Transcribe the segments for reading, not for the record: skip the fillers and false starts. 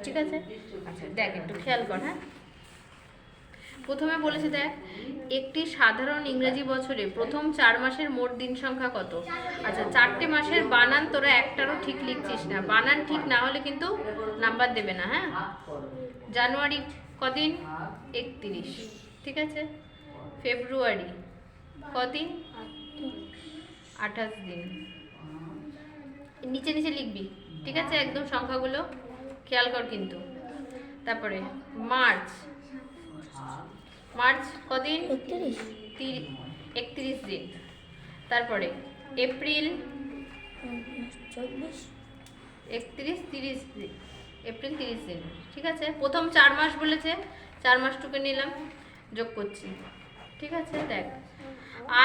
ঠিক আছে। আচ্ছা দেখ একটু খেয়াল কর। হ্যাঁ, প্রথমে বলেছে দেখ, একটি সাধারণ ইংরেজি বছরে প্রথম 4 মাসের মোট দিন সংখ্যা কত। আচ্ছা, 4টে মাসের বানান তোরা একটারও ঠিক লিখছিস না, বানান ঠিক না হলে কিন্তু নাম্বার দেবে না। হ্যাঁ, জানুয়ারি কদিন? 31, ঠিক আছে। ফেব্রুয়ারি কদিন? 28 দিন। নিচে নিচে লিখবি, ঠিক আছে, একদম সংখ্যাগুলো খেয়াল কর কিন্তু। তারপরে মার্চ, মার্চ কদিন? 31 দিন। তারপরে এপ্রিল 31, 30 দিন, এপ্রিল 30 দিন, ঠিক আছে। প্রথম 4 মাস বলেছে, 4 মাসটুকু নিলাম, যোগ করছি, ঠিক আছে। দেখ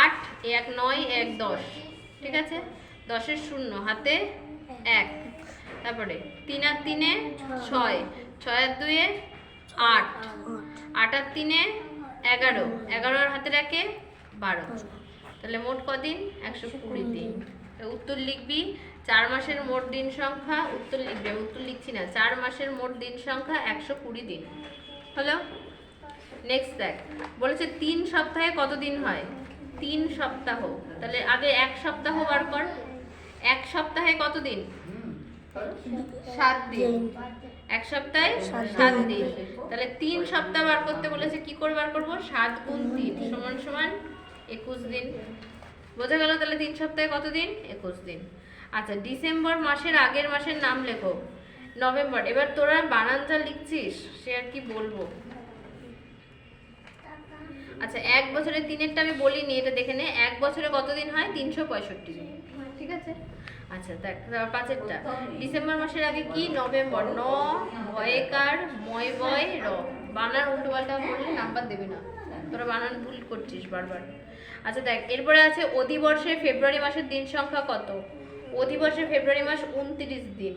8, 1, 9, 1, 10, ঠিক আছে। 10-এর 0 হাতে 1, তারপরে 3 আর 3-এ 6, 6 আর 2-এ 8, 8 আর 3-এ 11, 11 আর হাতে রাখে 12, তাহলে মোট কদিন? 120 দিন। উত্তর লিখবি 4 মাসের মোট দিন সংখ্যা, উত্তর লিখবি, উত্তর লিখছি না, 4 মাসের মোট দিন সংখ্যা 120 দিন হলো। নেক্সট দেখ, বলেছে 3 সপ্তাহে কত দিন হয়? 3 সপ্তাহ, তাহলে আগে 1 সপ্তাহ বার কর। 1 সপ্তাহে কত দিন? 7 দিন। 1 সপ্তাহে 7 দিন, তাহলে 3 সপ্তাহ বার করতে বলেছে, কি করে বার করবো? 7 গুণ 3 সমান সমান 21 দিন। বোঝা গেল? তাহলে 3 সপ্তাহে কত দিন? 21 দিন। আচ্ছা, ডিসেম্বর মাসের আগের মাসের নাম লেখো। নভেম্বর। এবার তোরা বানান যা লিখছিস সে আর কি বলবো। আচ্ছা, 1 বছরে 3-এরটা আমি বলিনি, এটা দেখে নে। 1 বছরে কত দিন হয়? 365 দিন, ঠিক আছে। আচ্ছা দেখ 5-এরটা, ডিসেম্বর মাসের আগে কি? নভেম্বর। ন ভয়কার ময় বয় র, বানান উল্টো পাল্টা বললে নাম্বার দেবে না, তোরা বানান ভুল করছিস বারবার। আচ্ছা দেখ, এরপরে আছে অধিবর্ষে ফেব্রুয়ারি মাসের দিন সংখ্যা কত? অধিবর্ষে ফেব্রুয়ারি মাস 29 দিন,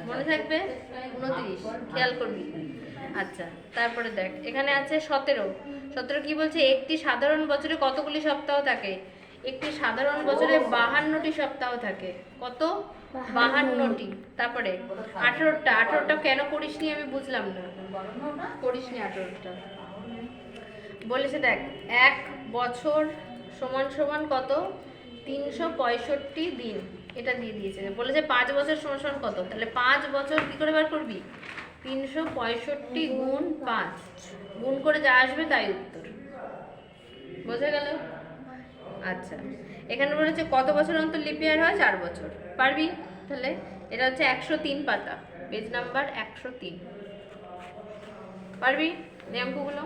মনে থাকবে? 29, খেয়াল করবি। আচ্ছা, তারপরে দেখ এখানে আছে 17। 17 কি বলছে? একটি সাধারণ বছরে কতগুলি সপ্তাহ থাকে? একটি সাধারণ বছরে 52টি সপ্তাহ থাকে। কত? 52টি। তারপরে 18টা, 18টা কেন করিসনি আমি বুঝলাম না, করিসনি 18টা। বলেছে দেখ, 1 বছর সমান সমান কত? 365 দিন, এটা দিয়ে দিয়েছে। বলেছে 5 বছর সমান সমান কত? তাহলে 5 বছর কি করে বার করবি? 365 গুণ 5, গুণ করে যা আসবে তাই উত্তর। বোঝা গেল? আচ্ছা, এখানে বলেছে কত বছর অন্তর লিপ ইয়ার হয়? 4 বছর। পারবি? তাহলে এটা হচ্ছে 103 পাতা, পেজ নাম্বার 103। পারবি নিয়মগুলো?